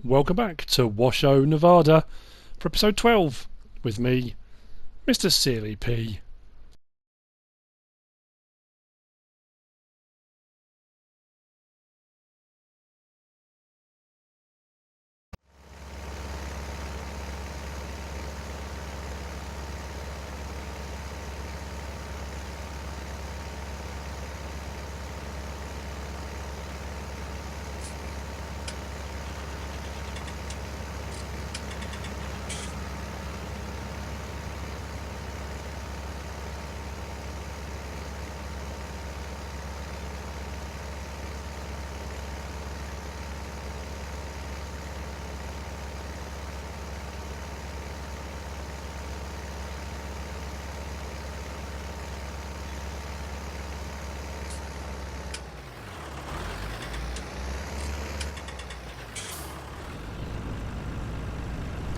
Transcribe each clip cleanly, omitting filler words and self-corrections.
Welcome back to WASHOE, Nevada for episode 12 with me, MrSealyp.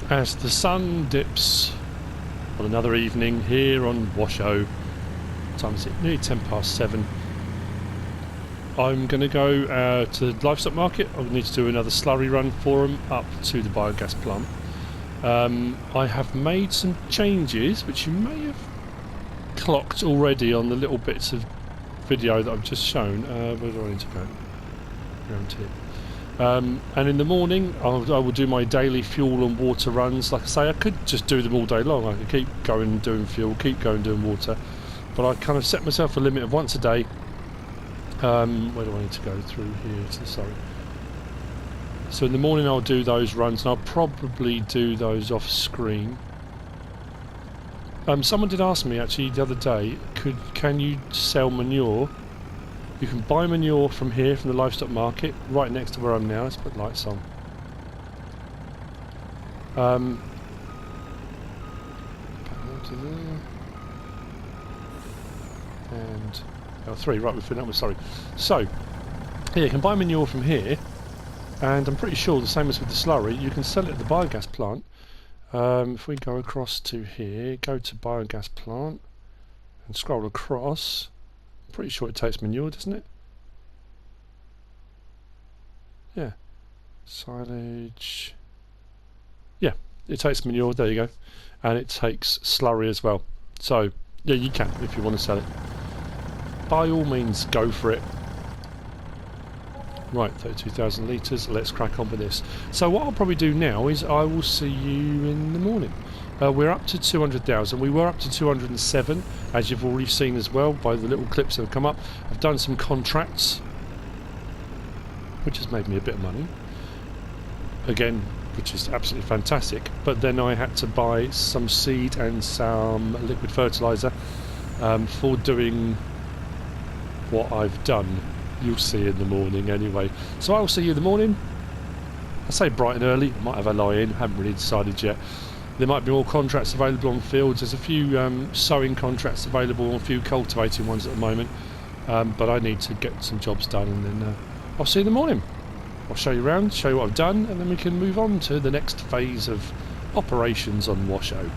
As the sun dips on another evening here on WASHOE, time is it? Nearly 7:10. I'm going to go to the livestock market. I need to do another slurry run for them up to the biogas plant. I have made some changes which you may have clocked already on the little bits of video that I've just shown. Where do I need to go? Around here. And in the morning I will do my daily fuel and water runs. Like I say, I could just do them all day long. I could keep going and doing fuel, keep going and doing water, but I kind of set myself a limit of once a day. Where do I need to go through here? Sorry. So in the morning I'll do those runs, and I'll probably do those off screen. Someone did ask me actually the other day, can you sell manure? You can buy manure from here, from the livestock market, right next to where I'm now. Let's put lights on. And L3, right, we've finished. Sorry. So, yeah, you can buy manure from here, and I'm pretty sure the same as with the slurry, you can sell it at the biogas plant. If we go across to here, go to biogas plant, and scroll across. Pretty sure it takes manure, doesn't it? Yeah. Silage. Yeah, it takes manure, there you go. And it takes slurry as well. So, yeah, you can if you want to sell it. By all means, go for it. Right, 32,000 litres, let's crack on with this. So what I'll probably do now is I will see you in the morning. We're up to 200,000. We were up to 207, as you've already seen as well by the little clips that have come up. I've done some contracts, which has made me a bit of money. Again, which is absolutely fantastic. But then I had to buy some seed and some liquid fertiliser for doing what I've done. You'll see in the morning anyway. So I will see you in the morning. I say bright and early. I might have a lie in. Haven't really decided yet. There might be more contracts available on fields. There's a few sowing contracts available and a few cultivating ones at the moment. But I need to get some jobs done, and then I'll see you in the morning. I'll show you around, show you what I've done, and then we can move on to the next phase of operations on WASHOE.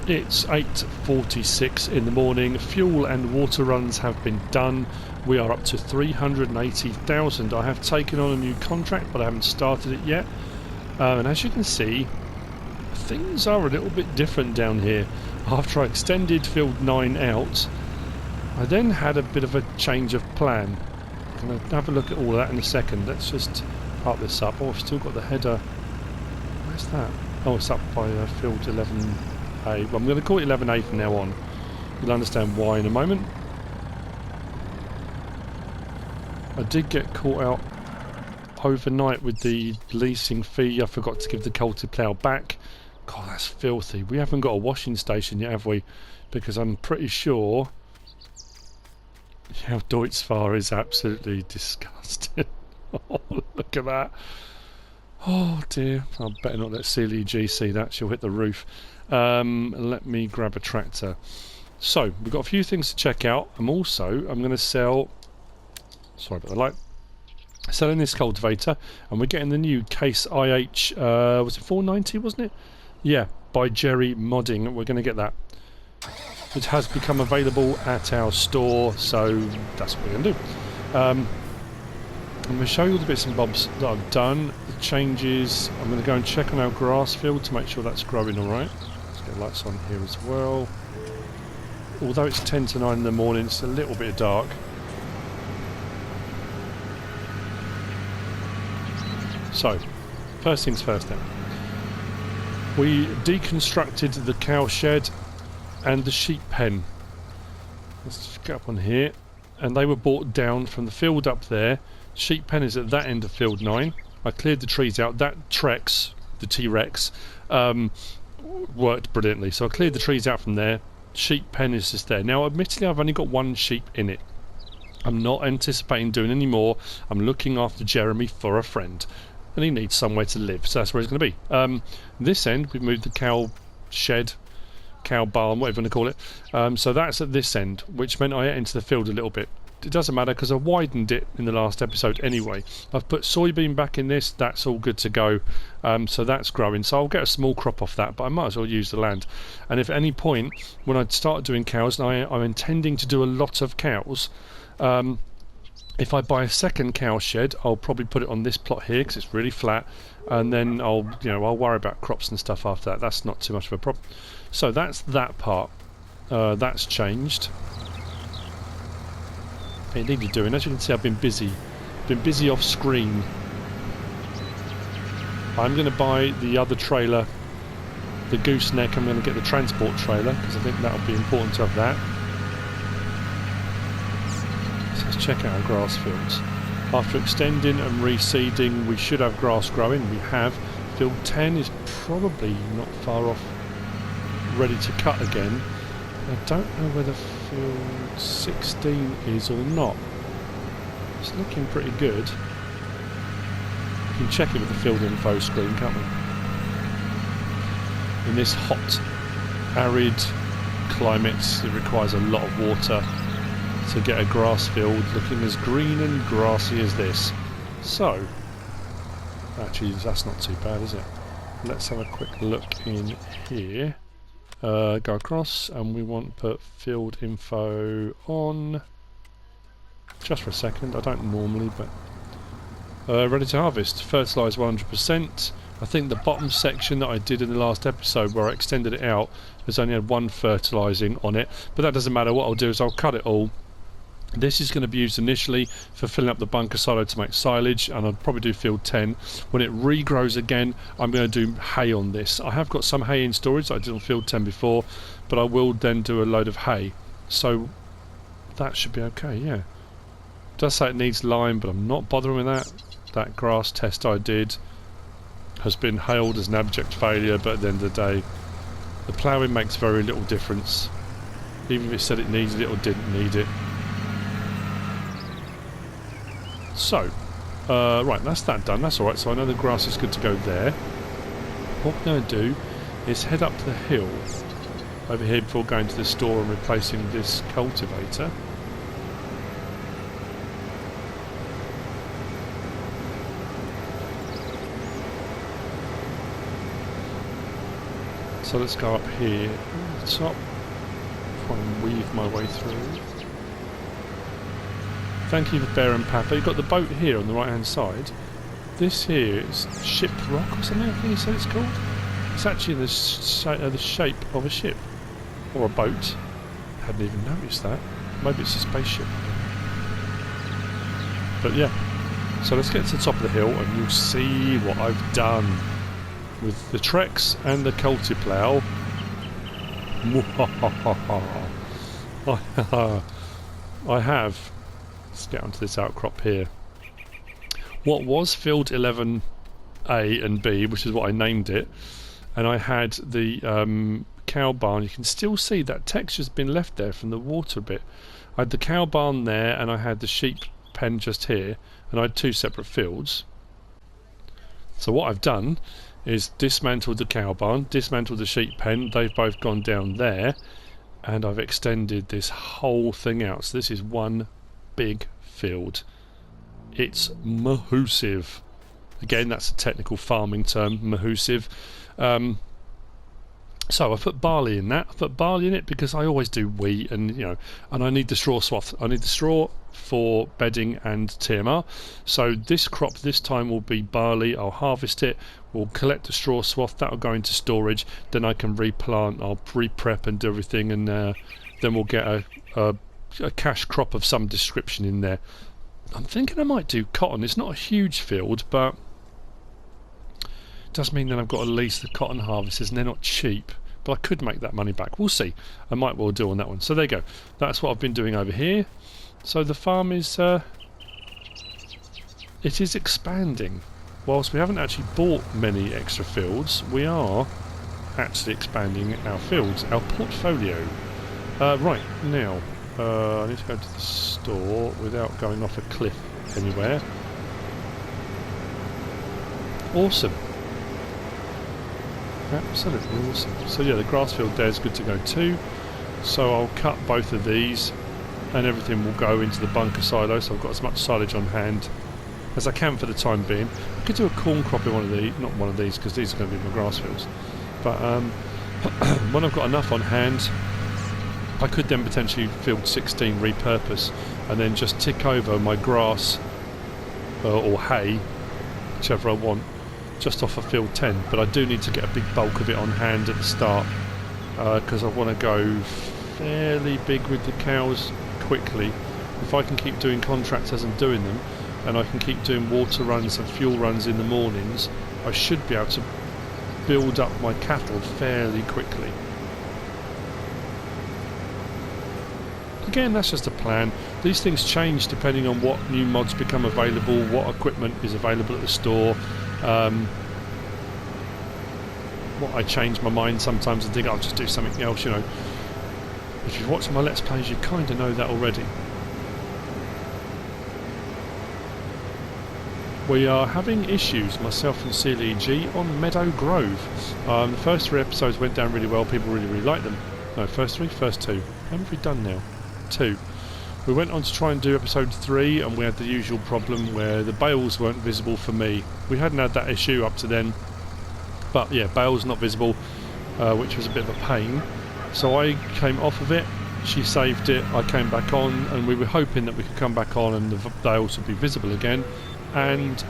It's 8:46 in the morning. Fuel and water runs have been done. We are up to 380,000. I have taken on a new contract, but I haven't started it yet. And as you can see, things are a little bit different down here. After I extended field 9 out, I then had a bit of a change of plan. I'm going to have a look at all of that in a second. Let's just park this up. Oh, I've still got the header. Where's that? Oh, it's up by field 11A. Well, I'm going to call it 11A from now on. You'll understand why in a moment. I did get caught out overnight with the leasing fee. I forgot to give the culti plough back. God, that's filthy. We haven't got a washing station yet, have we? Because I'm pretty sure how Deutzfahr is absolutely disgusting. Oh, look at that. Oh dear. I better not let Sealy G see that. She'll hit the roof. Let me grab a tractor. So, we've got a few things to check out. I'm going to sell... Sorry about the light. Selling this cultivator, and we're getting the new Case IH, was it 490, wasn't it? Yeah, by Jerry Modding. We're going to get that. It has become available at our store, so that's what we're going to do. I'm going to show you all the bits and bobs that I've done, the changes. I'm going to go and check on our grass field to make sure that's growing alright. Let's get lights on here as well. Although it's 10 to 9 in the morning, it's a little bit dark. So, first things first then. We deconstructed the cow shed and the sheep pen. Let's just get up on here. And they were brought down from the field up there. Sheep pen is at that end of field 9. I cleared the trees out. That Trex, the T-Rex, worked brilliantly. So I cleared the trees out from there. Sheep pen is just there. Now, admittedly, I've only got one sheep in it. I'm not anticipating doing any more. I'm looking after Jeremy for a friend. And he needs somewhere to live, so that's where he's going to be. This end, we've moved the cow shed, cow barn, whatever you want to call it. So that's at this end, which meant I entered the field a little bit. It doesn't matter because I widened it in the last episode anyway. I've put soybean back in this, that's all good to go. So that's growing. So I'll get a small crop off that, but I might as well use the land. And if at any point, when I start doing cows, and I'm intending to do a lot of cows, if I buy a second cow shed, I'll probably put it on this plot here because it's really flat, and then I'll worry about crops and stuff after that. That's not too much of a problem. So that's that part. That's changed. It needed doing. As you can see, I've been busy off screen. I'm going to buy the other trailer, the gooseneck. I'm going to get the transport trailer because I think that'll be important to have that. Let's check out our grass fields. After extending and reseeding, we should have grass growing. We have. Field 10 is probably not far off ready to cut again. I don't know whether field 16 is or not. It's looking pretty good. You can check it with the field info screen, can't we? In this hot, arid climate, it requires a lot of water to get a grass field looking as green and grassy as this. So, actually that's not too bad, is it? Let's have a quick look in here. Go across, and we want to put field info on just for a second. I don't normally, but ready to harvest. Fertilise 100%. I think the bottom section that I did in the last episode where I extended it out has only had one fertilising on it, but that doesn't matter. What I'll do is I'll cut it all. This is going to be used initially for filling up the bunker silo to make silage, and I'll probably do field 10. When it regrows again, I'm going to do hay on this. I have got some hay in storage that I did on field 10 before, but I will then do a load of hay. So that should be okay, yeah. It does say it needs lime, but I'm not bothering with that. That grass test I did has been hailed as an abject failure, but at the end of the day, the ploughing makes very little difference. Even if it said it needed it or didn't need it. So, right, that's that done. That's alright, so I know the grass is good to go there. What we're going to do is head up to the hill over here before going to the store and replacing this cultivator. So let's go up here at the top, try and weave my way through. Thank you for Bear and Papa. You've got the boat here on the right hand side. This here is Ship Rock or something, I think you said it's called. It's actually the shape of a ship. Or a boat. I hadn't even noticed that. Maybe it's a spaceship. But yeah. So let's get to the top of the hill and you'll see what I've done with the Trex and the Cultiplow. I have. Let's get onto this outcrop here. What was field 11A and B, which is what I named it, and I had the cow barn. You can still see that texture's been left there from the water a bit. I had the cow barn there, and I had the sheep pen just here, and I had two separate fields. So what I've done is dismantled the cow barn, dismantled the sheep pen. They've both gone down there, and I've extended this whole thing out. So this is one big field. It's mahoosive. Again, that's a technical farming term, mahoosive. So I put barley in that. I put barley in it because I always do wheat, and and I need the straw swath. I need the straw for bedding and TMR. So this crop this time will be barley. I'll harvest it. We'll collect the straw swath. That'll go into storage. Then I can replant. I'll re-prep and do everything, and then we'll get a cash crop of some description in there. I'm thinking I might do cotton. It's not a huge field, but does mean that I've got to lease the cotton harvesters, and they're not cheap, but I could make that money back. We'll see. I might well do on that one. So there you go. That's what I've been doing over here. So the farm is it is expanding. Whilst we haven't actually bought many extra fields, we are actually expanding our fields, our portfolio. Right now, I need to go to the store without going off a cliff anywhere. Awesome. Absolutely awesome. So yeah, the grass field there is good to go too. So I'll cut both of these and everything will go into the bunker silo, so I've got as much silage on hand as I can for the time being. I could do a corn crop in one of these, not one of these because these are going to be my grass fields, but when I've got enough on hand I could then potentially field 16 repurpose and then just tick over my grass or hay, whichever I want, just off of field 10, but I do need to get a big bulk of it on hand at the start because I want to go fairly big with the cows quickly. If I can keep doing contracts as I'm doing them, and I can keep doing water runs and fuel runs in the mornings, I should be able to build up my cattle fairly quickly. Again, that's just a plan. These things change depending on what new mods become available, what equipment is available at the store. What I change my mind sometimes and think I'll just do something else, If you've watched my Let's Plays, you kind of know that already. We are having issues, myself and SealyG, on Meadow Grove. The first 3 episodes went down really well, people really liked them. No, first 2. How have we done now? 2. We went on to try and do episode 3 and we had the usual problem where the bales weren't visible for me. We hadn't had that issue up to then, but yeah, bales not visible, which was a bit of a pain. So I came off of it, she saved it, I came back on, and we were hoping that we could come back on and the bales would be visible again, and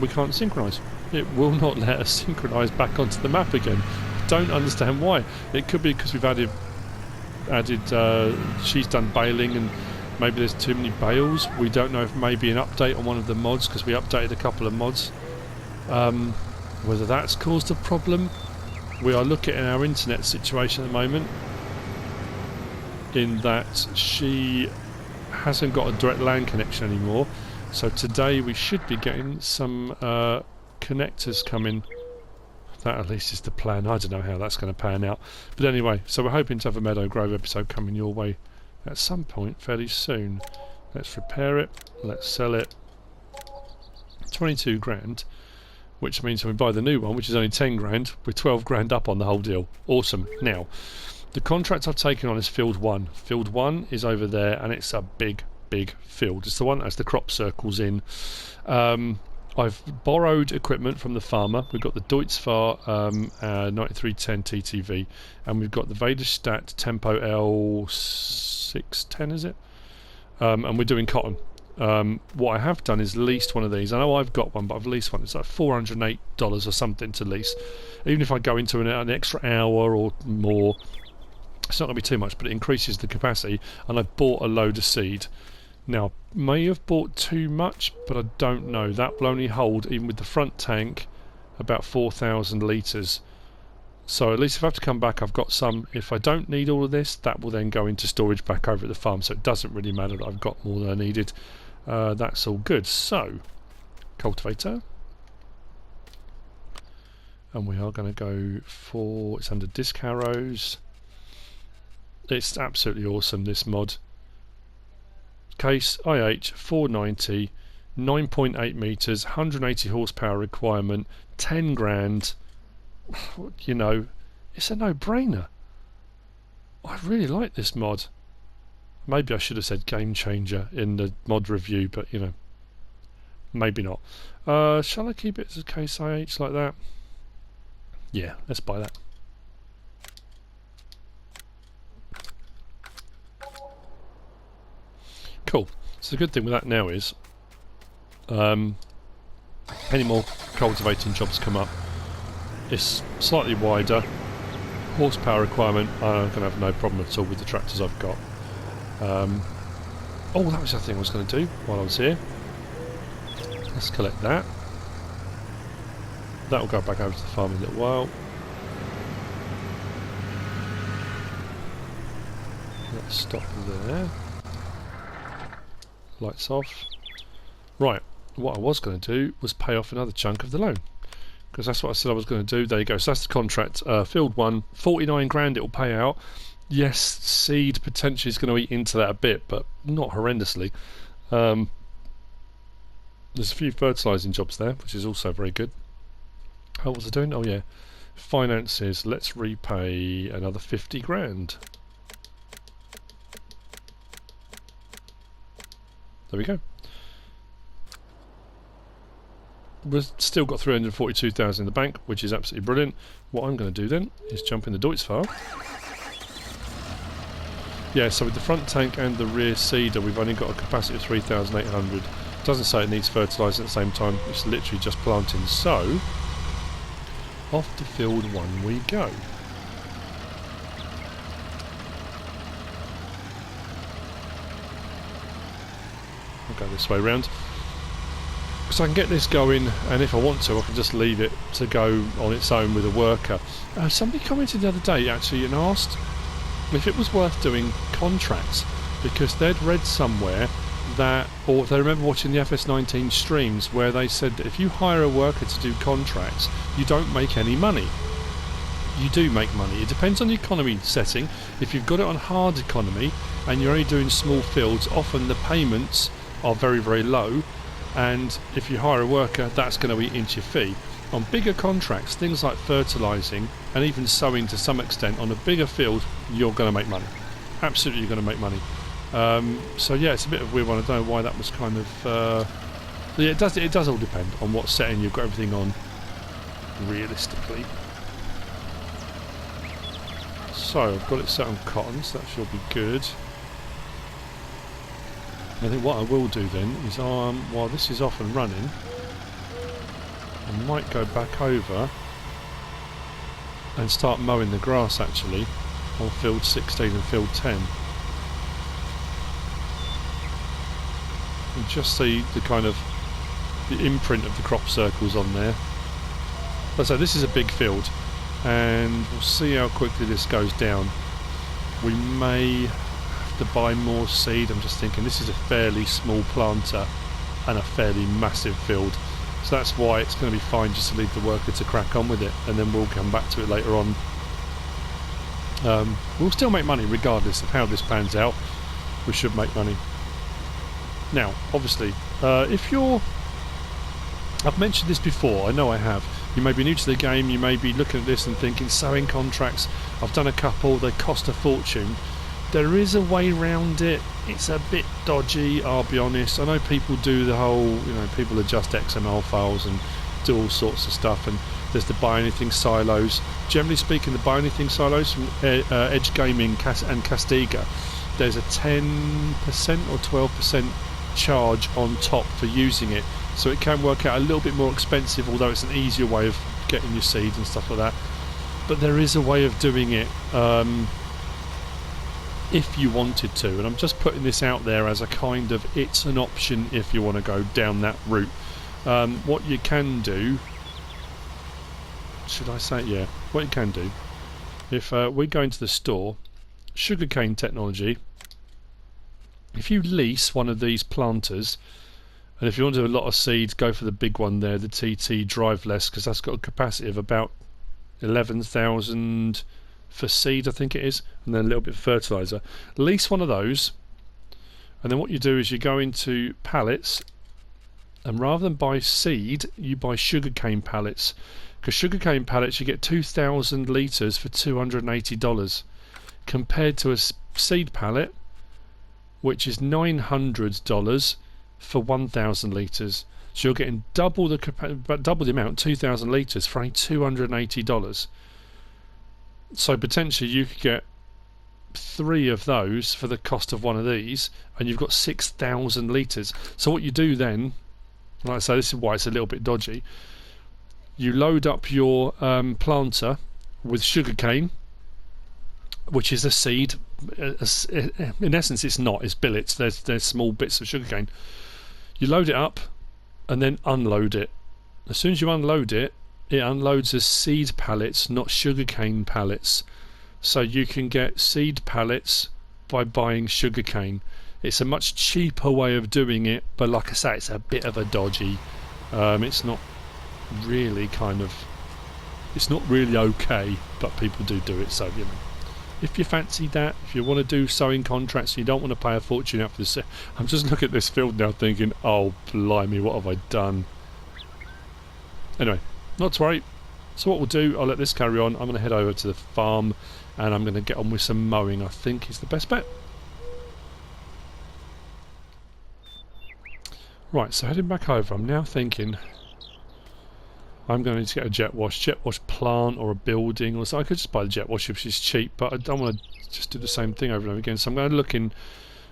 we can't synchronise. It will not let us synchronise back onto the map again. Don't understand why. It could be because we've added she's done baling and maybe there's too many bales. We don't know if maybe an update on one of the mods, because we updated a couple of mods, whether that's caused a problem. We are looking at our internet situation at the moment in that she hasn't got a direct LAN connection anymore, so today we should be getting some connectors coming. That at least is the plan. I don't know how that's going to pan out, but anyway, so we're hoping to have a Meadow Grove episode coming your way at some point fairly soon. Let's repair it, let's sell it. 22 grand, which means when we buy the new one, which is only 10 grand, we're 12 grand up on the whole deal. Awesome. Now, the contract I've taken on is field 1. Field 1 is over there, and it's a big field. It's the one that has the crop circles in. I've borrowed equipment from the farmer. We've got the Deutz-Fahr 9310 TTV, and we've got the Vaderstadt Tempo L610, is it? And we're doing cotton. What I have done is leased one of these. I know I've got one, but I've leased one. It's like $408 or something to lease. Even if I go into an extra hour or more, it's not going to be too much, but it increases the capacity. And I bought a load of seed. Now, may have bought too much, but I don't know. That will only hold, even with the front tank, about 4,000 litres. So at least if I have to come back, I've got some. If I don't need all of this, that will then go into storage back over at the farm, so it doesn't really matter that I've got more than I needed. That's all good. So, cultivator. And we are going to go for, it's under disc harrows. It's absolutely awesome, this mod. Case IH 490, 9.8 metres, 180 horsepower requirement, 10 grand. You know, it's a no-brainer. I really like this mod. Maybe I should have said game changer in the mod review, but you know, maybe not. Shall I keep it as a Case IH like that? Yeah, let's buy that. Cool. So the good thing with that now is, any more cultivating jobs come up, it's slightly wider. Horsepower requirement, I'm going to have no problem at all with the tractors I've got. Oh, that was the thing I was going to do while I was here. Let's collect that. That will go back over to the farm in a little while. Let's stop there. Lights off. Right, what I was going to do was pay off another chunk of the loan, because that's what I said I was going to do. There you go. So that's the contract. Field 1, 49 grand it will pay out. Yes, seed potentially is going to eat into that a bit, but not horrendously. There's a few fertilising jobs there, which is also very good. What was I doing? Oh yeah, finances. Let's repay another 50 grand. There we go. We've still got 342,000 in the bank, which is absolutely brilliant. What I'm going to do then is jump in the Deutz-Fahr. Yeah, so with the front tank and the rear seeder, we've only got a capacity of 3,800. Doesn't say it needs fertiliser at the same time. It's literally just planting. So, off to field 1 we go. I'll go this way round. So I can get this going, and if I want to I can just leave it to go on its own with a worker. Somebody commented the other day actually and asked if it was worth doing contracts, because they'd read somewhere that, or they remember watching the FS19 streams where they said that if you hire a worker to do contracts you don't make any money. You do make money. It depends on the economy setting. If you've got it on hard economy and you're only doing small fields, often the payments are very, very low, and if you hire a worker that's going to eat into your fee. On bigger contracts, things like fertilising and even sowing to some extent, on a bigger field you're going to make money. Absolutely you're going to make money. So yeah, it's a bit of a weird one. I don't know why that was kind of yeah, it does all depend on what setting you've got everything on realistically. So I've got it set on cotton, so that should be good. I think what I will do then is, while this is off and running, I might go back over and start mowing the grass actually on field 16 and field 10. And just see the kind of the imprint of the crop circles on there. But so this is a big field, and we'll see how quickly this goes down. We may have to buy more seed. I'm just thinking this is a fairly small planter and a fairly massive field, so that's why it's going to be fine just to leave the worker to crack on with it, and then we'll come back to it later on. We'll still make money regardless of how this pans out. We should make money. Now obviously if you're, I've mentioned this before, I know I have, you may be new to the game, you may be looking at this and thinking sowing contracts, I've done a couple, they cost a fortune. There is a way around it. It's a bit dodgy, I'll be honest. I know people do the whole, you know, people adjust XML files and do all sorts of stuff, and there's the buy anything silos. Generally speaking, the buy anything silos from Edge Gaming and Castiga, there's a 10% or 12% charge on top for using it, so it can work out a little bit more expensive, although it's an easier way of getting your seeds and stuff like that. But there is a way of doing it if you wanted to, and I'm just putting this out there as a kind of, it's an option if you want to go down that route. What you can do, should I say it? Yeah, what you can do, if we go into the store, sugarcane technology, if you lease one of these planters, and if you want to do a lot of seeds, go for the big one there, the TT Driveless, because that's got a capacity of about 11,000 for seed, I think it is, and then a little bit of fertiliser. Lease one of those, and then what you do is you go into pallets, and rather than buy seed, you buy sugarcane pallets, because sugarcane pallets you get 2,000 litres for $280, compared to a seed pallet which is $900 for 1,000 litres. So you're getting double the amount, 2,000 litres, for only $280. So potentially you could get 3 of those for the cost of one of these, and you've got 6,000 litres. So what you do then, like I say, this is why it's a little bit dodgy. You load up your planter with sugarcane, which is a seed. In essence, it's not. It's billets. There's small bits of sugarcane. You load it up, and then unload it. As soon as you unload it, it unloads as seed pallets, not sugarcane pallets. So you can get seed pallets by buying sugarcane. It's a much cheaper way of doing it, but like I say, it's a bit of a dodgy. It's not really it's not really okay, but people do it. So you know, if you fancy that, if you want to do sowing contracts, you don't want to pay a fortune out for this. I'm just looking at this field now, thinking, oh blimey, what have I done? Anyway, not to worry. So what we'll do, I'll let this carry on. I'm going to head over to the farm, and I'm going to get on with some mowing. I think is the best bet. Right, so heading back over, I'm now thinking I'm going to need to get a jet wash plant or a building, or so. I could just buy the jet wash, which is cheap, but I don't want to just do the same thing over and over again. So I'm going to look in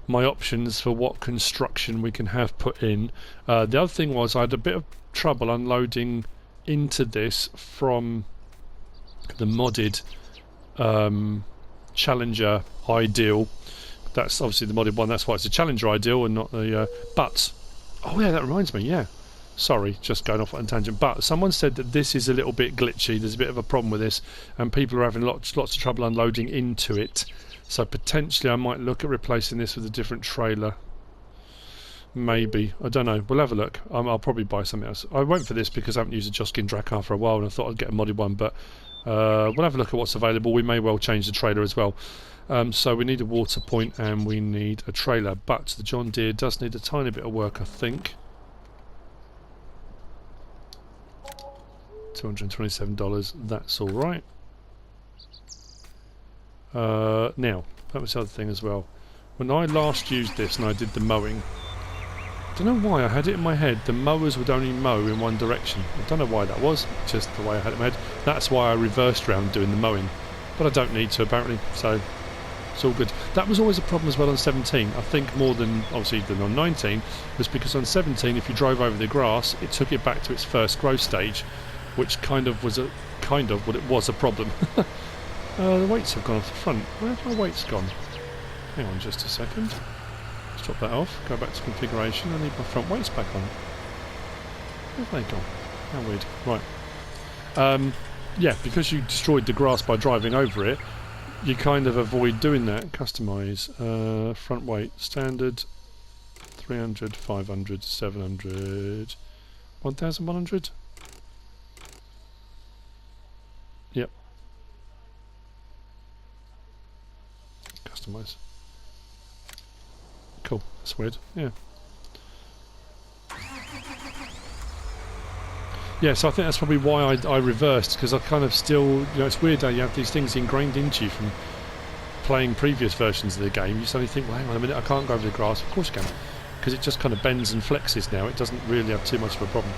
my options for what construction we can have put in. The other thing was I had a bit of trouble unloading into this from the modded Challenger Ideal. That's obviously the modded one, that's why it's a Challenger Ideal and not the but oh yeah, that reminds me, yeah, sorry, just going off on a tangent, but someone said that this is a little bit glitchy. There's a bit of a problem with this, and people are having lots of trouble unloading into it. So potentially I might look at replacing this with a different trailer. Maybe, I don't know, we'll have a look. I'll probably buy something else. I went for this because I haven't used a Joskin drag car for a while, and I thought I'd get a modded one, but we'll have a look at what's available. We may well change the trailer as well. So we need a water point and we need a trailer, but the John Deere does need a tiny bit of work, I think. $227, that's alright. Now, that was the other thing as well. When I last used this and I did the mowing, I don't know why I had it in my head the mowers would only mow in one direction. I don't know why that was, just the way I had it in my head. That's why I reversed round doing the mowing, but I don't need to apparently, so it's all good. That was always a problem as well on 17. I think more than obviously than on 19, was because on 17 if you drove over the grass it took it back to its first growth stage, which kind of was a problem. The weights have gone off the front. Where's my weights gone? Hang on just a second. Let's drop that off, go back to configuration. I need my front weights back on. Where've they gone? How weird. Right. Yeah, because you destroyed the grass by driving over it, you kind of avoid doing that. Customise. Front weight. Standard. 300, 500, 700, 1100. Yep. Customise. Cool, that's weird, yeah. Yeah, so I think that's probably why I reversed, because I kind of still, you know, it's weird how you have these things ingrained into you from playing previous versions of the game. You suddenly think, well, hang on a minute, I can't go over the grass. Of course you can, because it just kind of bends and flexes now. It doesn't really have too much of a problem.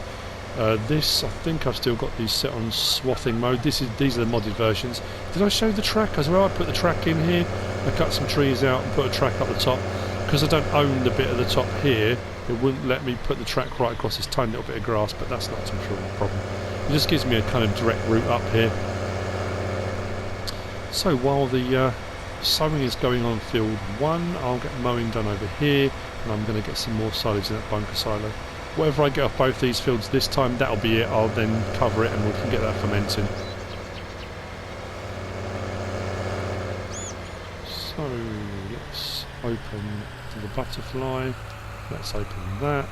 This, I think I've still got these set on swathing mode. These are the modded versions. Did I show the track as well? I put the track in here. I cut some trees out and put a track up the top. Because I don't own the bit at the top here, it wouldn't let me put the track right across this tiny little bit of grass, but that's not too much of a problem. It just gives me a kind of direct route up here. So while the sowing is going on field 1, I'll get mowing done over here, and I'm going to get some more silage in that bunker silo. Whatever I get off both these fields this time, that'll be it. I'll then cover it and we can get that fermenting. So let's open the butterfly. Let's open that.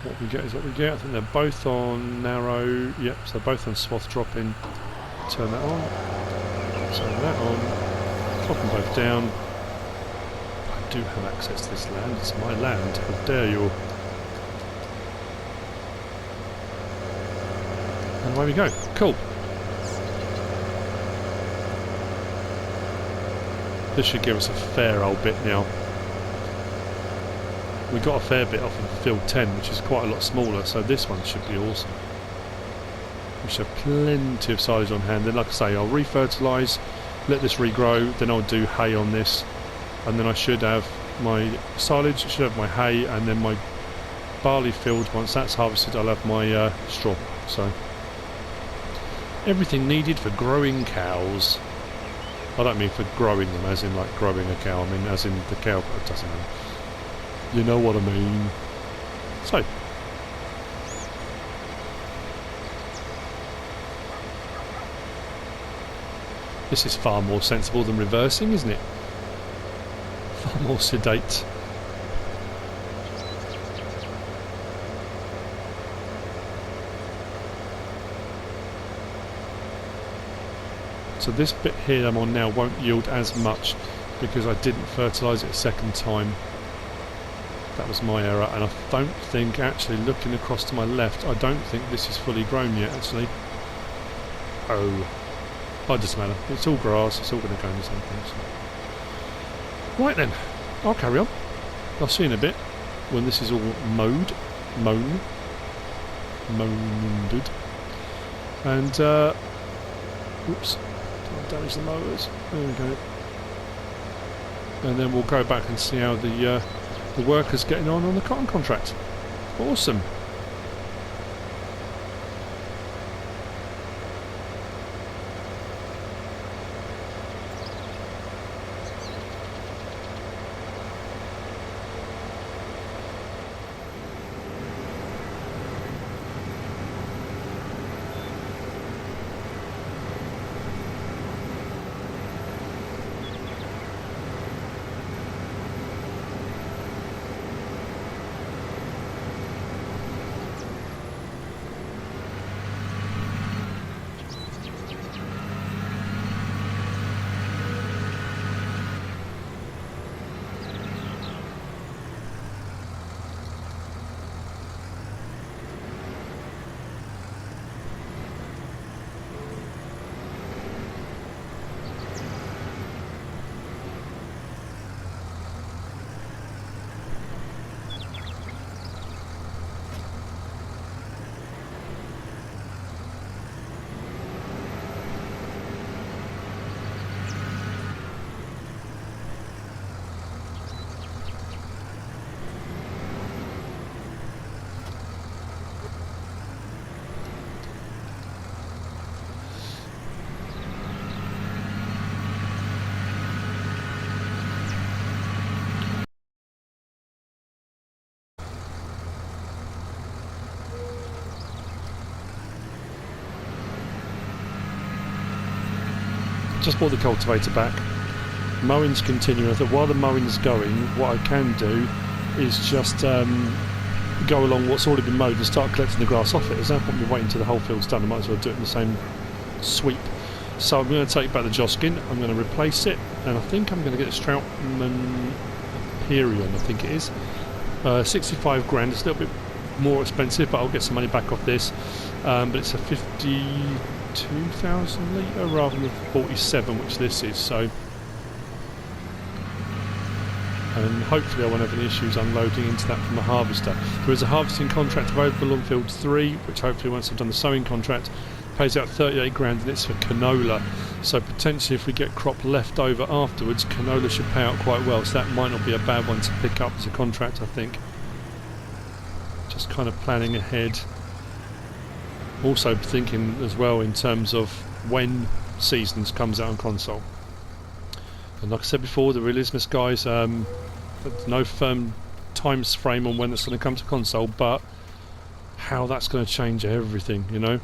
What we get is what we get. I think they're both on narrow. Yep, so both on swath dropping. Turn that on. Turn that on. Drop them both down. I do have access to this land. It's my land. How dare you? And away we go. Cool. This should give us a fair old bit now. We got a fair bit off of field 10, which is quite a lot smaller, so this one should be awesome. We should have plenty of silage on hand. Then, like I say, I'll re-fertilise, let this regrow, then I'll do hay on this, and then I should have my silage, should have my hay, and then my barley field. Once that's harvested, I'll have my straw. So everything needed for growing cows. I don't mean for growing them as in like growing a cow, I mean as in the cow, it doesn't matter. You know what I mean. So this is far more sensible than reversing, isn't it? Far more sedate. So this bit here I'm on now won't yield as much because I didn't fertilise it a second time. That was my error, and I don't think, actually looking across to my left, I don't think this is fully grown yet actually. Oh, it doesn't matter, it's all grass, it's all going to go in the same place. Right then, I'll carry on. I'll see you in a bit when this is all mowned, and oops, don't damage the mowers. There we go. And then we'll go back and see how the workers getting on the cotton contract. Awesome. Just brought the cultivator back. Mowing's continuing. I thought while the mowing's going, what I can do is just go along what's already been mowed and start collecting the grass off it. There's no point in me waiting until the whole field's done. I might as well do it in the same sweep. So I'm going to take back the Joskin, I'm going to replace it, and I think I'm going to get a Stroutman Hyperion, I think it is. 65 grand, it's a little bit more expensive, but I'll get some money back off this. But it's a 52,000 litre rather than 47, which this is, so. And hopefully I won't have any issues unloading into that from the harvester. There is a harvesting contract available on field 3, which hopefully once I've done the sowing contract, pays out 38 grand, and it's for canola. So potentially if we get crop left over afterwards, canola should pay out quite well, so that might not be a bad one to pick up as a contract, I think. Just kind of planning ahead. Also thinking as well in terms of when Seasons comes out on console. And like I said before, the Realismus guys, there's no firm time frame on when it's going to come to console, but how that's going to change everything, you know.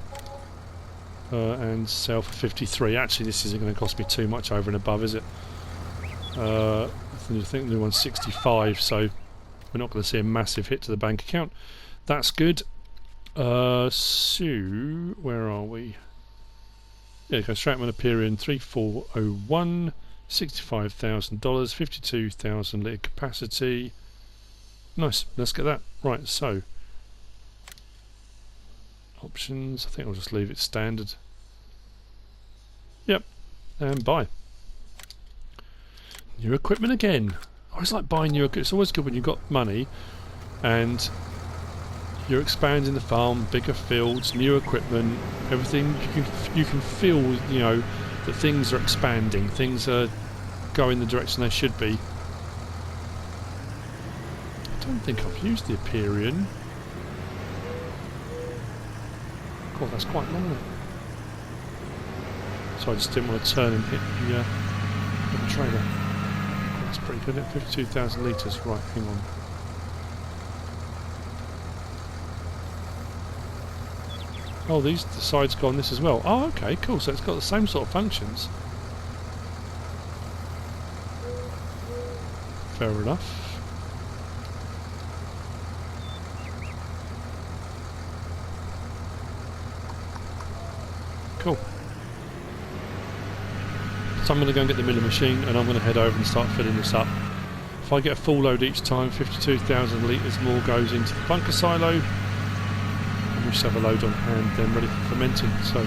And sell for 53. Actually, this isn't going to cost me too much over and above, is it? I think the new one's 65, so we're not going to see a massive hit to the bank account. That's good. So where are we? Yeah, go Stratman Hyperion 3401, $65,000, 52,000 litre capacity. Nice, let's get that. Right, so options, I think I'll just leave it standard. Yep, and buy. New equipment again. I always like buying new equipment. It's always good when you've got money and You're expanding the farm, bigger fields, new equipment, everything. You can feel, you know, that things are expanding. Things are going the direction they should be. I don't think I've used the Empyrean. God, that's quite long. So I just didn't want to turn and hit the trailer. That's pretty good. 52,000 litres. Right, hang on. Oh, the side's got on this as well. Oh, okay, cool. So it's got the same sort of functions. Fair enough. Cool. So I'm going to go and get the milling machine and I'm going to head over and start filling this up. If I get a full load each time, 52,000 litres more goes into the bunker silo. And we should have a load on hand then ready for fermenting. So,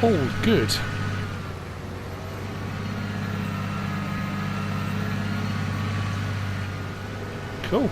all good. Cool.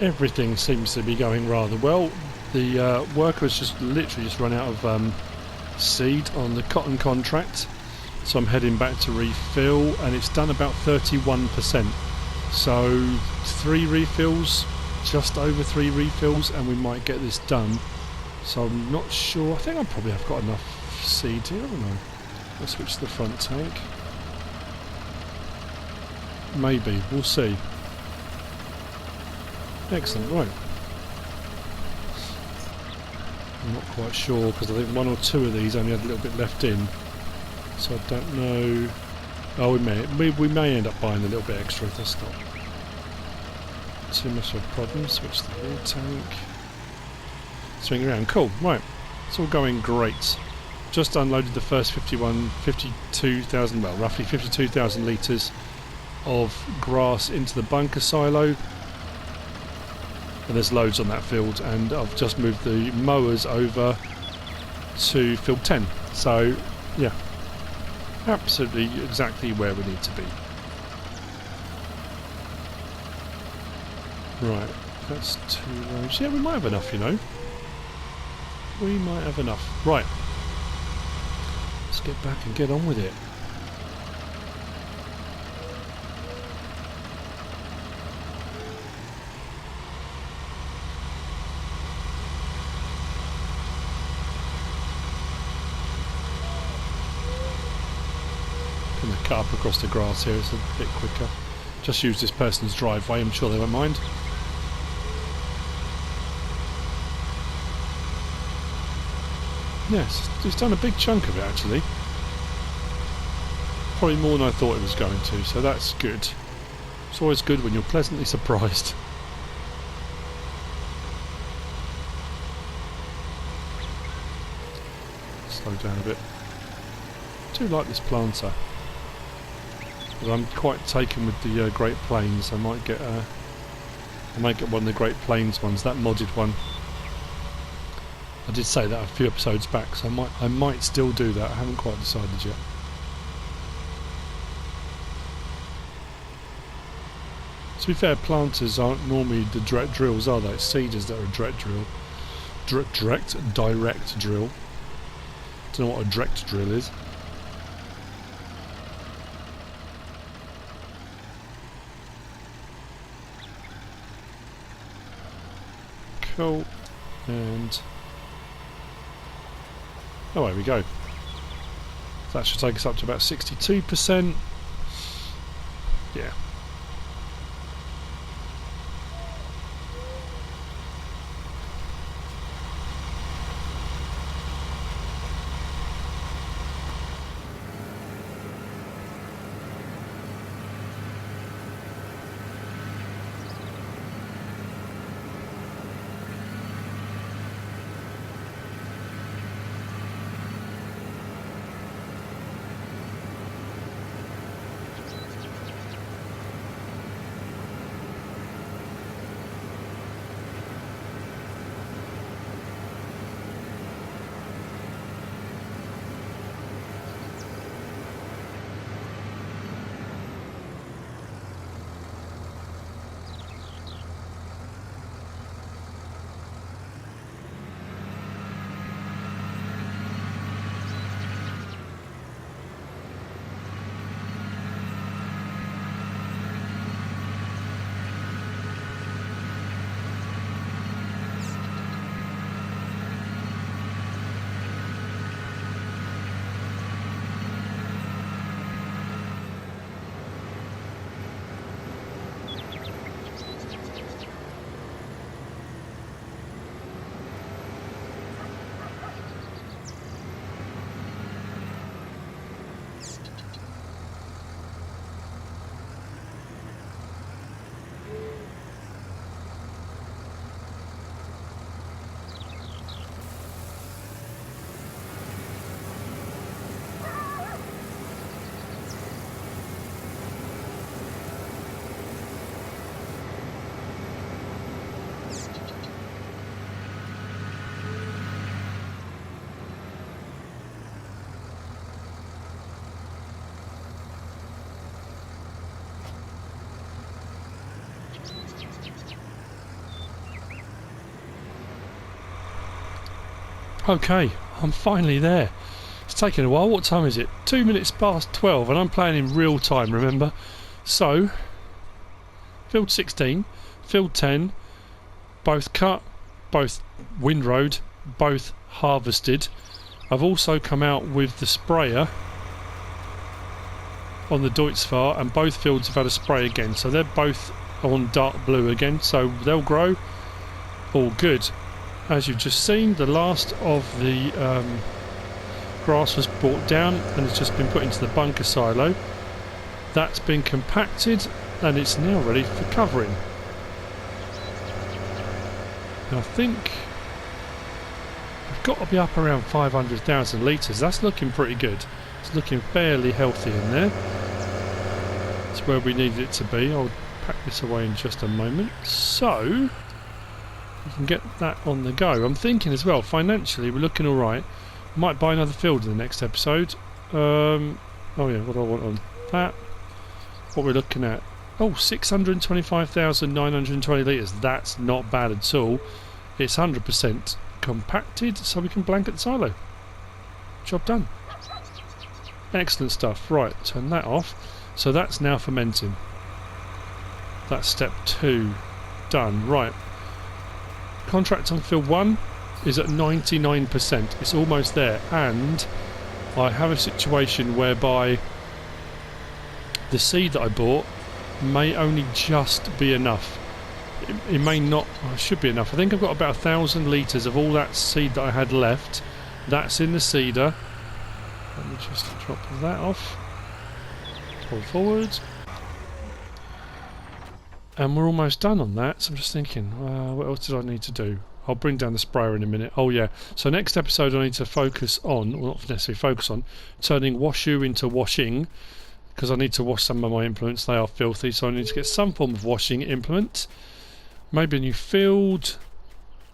Everything seems to be going rather well. The worker has just literally just run out of seed on the cotton contract, so I'm heading back to refill, and it's done about 31%. So 3 refills, just over 3 refills, and we might get this done. So I'm not sure. I think I probably have got enough seed here. I don't know. Let's switch to the front tank. Maybe. We'll see. Excellent. Right. I'm not quite sure because I think 1 or 2 of these only had a little bit left in. So I don't know. Oh, we may end up buying a little bit extra if that's not too much of a problem. Switch the rear tank. Swing around. Cool. Right. It's all going great. Just unloaded the first 52,000, well, roughly 52,000 litres of grass into the bunker silo. And there's loads on that field, and I've just moved the mowers over to field 10. So, yeah, absolutely exactly where we need to be. Right, that's 2 rows. Yeah, we might have enough, you know. We might have enough. Right, let's get back and get on with it. Gonna cut up across the grass here, it's a bit quicker. Just use this person's driveway, I'm sure they won't mind. Yes, it's done a big chunk of it actually. Probably more than I thought it was going to, so that's good. It's always good when you're pleasantly surprised. Slow down a bit. I do like this planter. But I'm quite taken with the Great Plains. I might get one of the Great Plains ones, that modded one. I did say that a few episodes back, so I might still do that. I haven't quite decided yet. To be fair, planters aren't normally the direct drills, are they? It's seeders that are a direct drill. Direct drill. Don't know what a direct drill is. Cool. And oh, there we go. That should take us up to about 62%. Yeah. Okay, I'm finally there. It's taken a while. What time is it? 2 minutes past 12, and I'm playing in real time, remember? So, field 16, field 10, both cut, both windrowed, both harvested. I've also come out with the sprayer on the Deutzfahr, and both fields have had a spray again, so they're both on dark blue again, so they'll grow. All good. As you've just seen, the last of the grass was brought down and it's just been put into the bunker silo. That's been compacted and it's now ready for covering. And I think I've got to be up around 500,000 litres. That's looking pretty good. It's looking fairly healthy in there. It's where we needed it to be. I'll pack this away in just a moment. So we can get that on the go. I'm thinking as well, financially we're looking alright. Might buy another field in the next episode. Oh yeah, what do I want on that? What we're looking at? Oh, 625,920 litres. That's not bad at all. It's 100% compacted, so we can blanket the silo. Job done. Excellent stuff. Right, turn that off. So that's now fermenting. That's step 2 done. Right. Contract on field 1 is at 99%. It's almost there, and I have a situation whereby the seed that I bought may only just be enough. It may not. Well, it should be enough. I think I've got about 1,000 litres of all that seed that I had left. That's in the seeder. Let me just drop that off. Pull forward. And we're almost done on that, so I'm just thinking, what else did I need to do? I'll bring down the sprayer in a minute. Oh yeah, so next episode I need to focus on, well not necessarily focus on, turning WASHOE into washing, because I need to wash some of my implements, they are filthy, so I need to get some form of washing implement. Maybe a new field.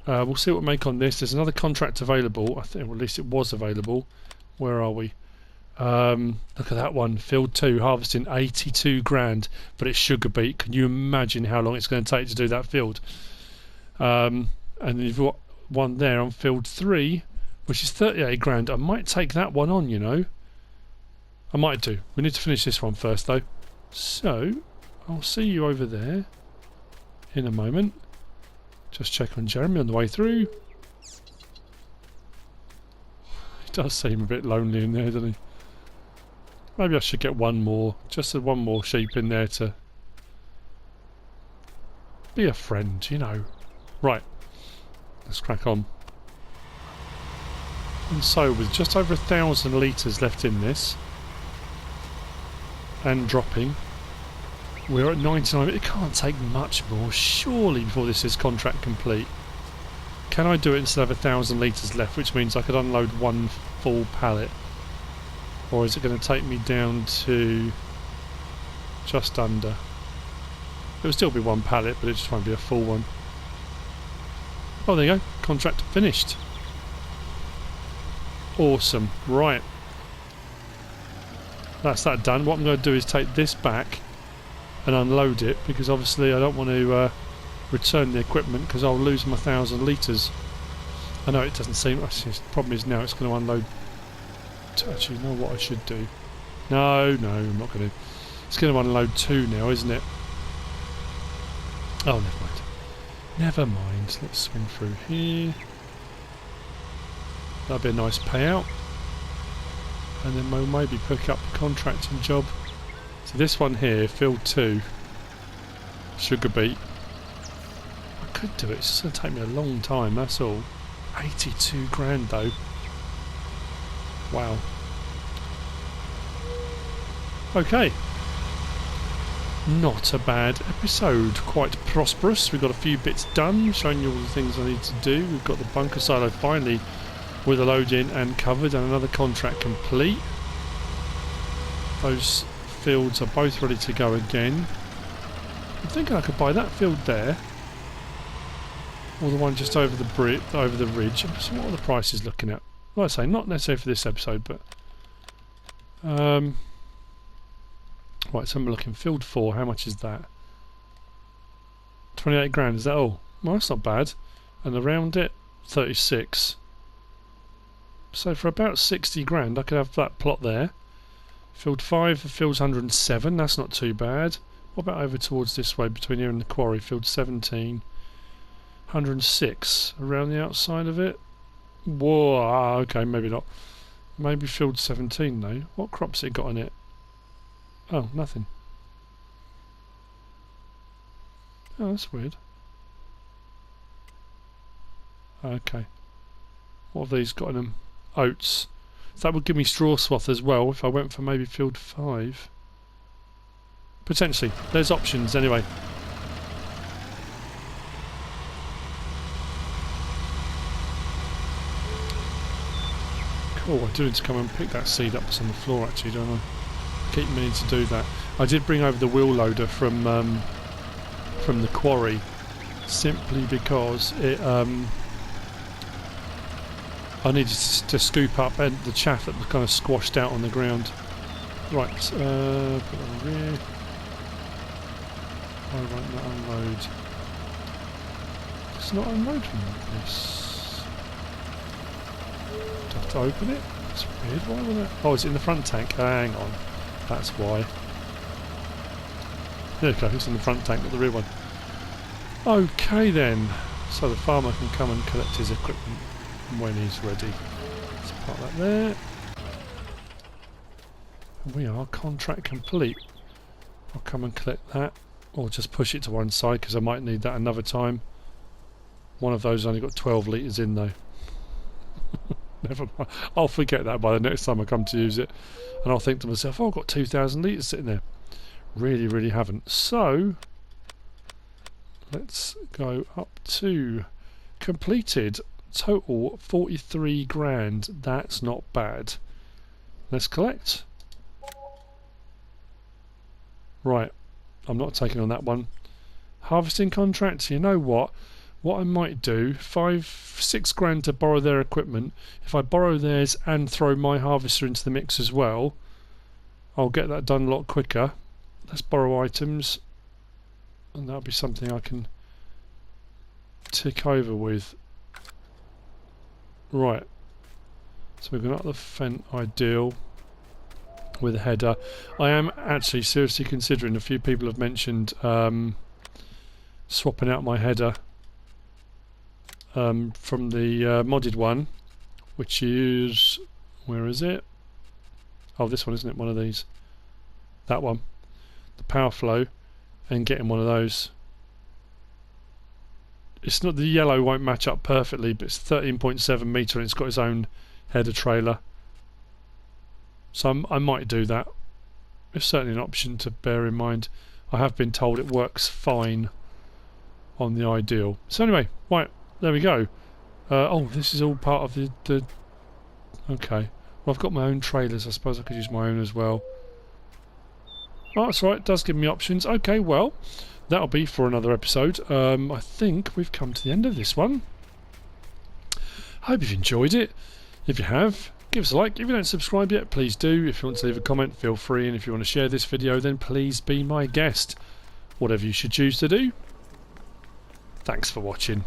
We'll see what we make on this. There's another contract available, I think, or at least it was available. Where are we? Look at that one, field 2, harvesting 82 grand, but it's sugar beet. Can you imagine how long it's going to take to do that field? And then you've got one there on field 3, which is 38 grand. I might take that one on, you know. I might do. We need to finish this one first though. So, I'll see you over there in a moment. Just check on Jeremy on the way through. He does seem a bit lonely in there, doesn't he? Maybe I should get one more, just one more sheep in there to be a friend, you know. Right, let's crack on. And so, with just over 1,000 litres left in this, and dropping, we're at 99. It can't take much more, surely, before this is contract complete. Can I do it instead of 1,000 litres left, which means I could unload one full pallet? Or is it going to take me down to just under? It will still be one pallet, but it just won't be a full one. Oh, there you go. Contract finished. Awesome. Right. That's that done. What I'm going to do is take this back and unload it, because obviously I don't want to return the equipment because I'll lose my 1,000 litres. I know it doesn't seem... The problem is now it's going to unload... Actually, you know what I should do? No, I'm not going to. It's going to unload 2 now, isn't it? Oh, never mind. Never mind. Let's swing through here. That'll be a nice payout. And then we'll maybe pick up a contracting job. So this one here, field 2, sugar beet. I could do it. It's just going to take me a long time, that's all. 82 grand though. Wow. Okay. Not a bad episode. Quite prosperous. We've got a few bits done, showing you all the things I need to do. We've got the bunker silo finally with a load in and covered, and another contract complete. Those fields are both ready to go again. I'm thinking I could buy that field there, or the one just over the ridge. So what are the prices looking at? Well, I say not necessarily for this episode, but right. So I'm looking field 4. How much is that? 28 grand. Is that all? Well, that's not bad. And around it, 36. So for about 60 grand I could have that plot there. Field 5, the field's 107, that's not too bad. What about over towards this way, between here and the quarry? Field 17, 106 around the outside of it. Whoa, okay, maybe not. Maybe field 17 though. What crops it got on it? Oh, nothing. Oh, that's weird. Okay. What have these got in them? Oats. So that would give me straw swath as well if I went for maybe field 5. Potentially. There's options anyway. Cool, I do need to come and pick that seed up that's on the floor actually, don't I? Keep meaning to do that. I did bring over the wheel loader from the quarry simply because it I needed to scoop up the chaff that was kind of squashed out on the ground. Right, put that over here. Why won't that unload? It's not unloading this. Do I have to open it? That's weird, why would it? Oh, it's in the front tank. Hang on. That's why. There we go, it's in the front tank, not the rear one. Okay then. So the farmer can come and collect his equipment when he's ready. Let's park that there. We are contract complete. I'll come and collect that, or just push it to one side because I might need that another time. One of those only got 12 litres in though. Never mind. I'll forget that by the next time I come to use it, and I'll think to myself, oh, I've got 2,000 litres sitting there. Really haven't. So let's go up to completed. Total 43 grand. That's not bad. Let's collect. Right, I'm not taking on that one. Harvesting contracts, you know what? What I might do, 6 grand to borrow their equipment. If I borrow theirs and throw my harvester into the mix as well, I'll get that done a lot quicker. Let's borrow items, and that'll be something I can tick over with. Right, so we've got the Fent ideal with a header. I am actually seriously considering, a few people have mentioned swapping out my header from the modded one, which is, where is it? Oh, this one, isn't it? One of these. That one. The power flow, and getting one of those. It's not, the yellow won't match up perfectly, but it's 13.7 metre and it's got its own header trailer. So I might do that. It's certainly an option to bear in mind. I have been told it works fine on the ideal. So anyway, right, there we go. Oh, this is all part of the okay. Well, I've got my own trailers. I suppose I could use my own as well. Oh, that's right, it does give me options. Okay, well, that'll be for another episode. I think we've come to the end of this one. Hope you've enjoyed it. If you have, give us a like. If you don't subscribe yet, please do. If you want to leave a comment, feel free. And if you want to share this video, then please be my guest. Whatever you should choose to do. Thanks for watching.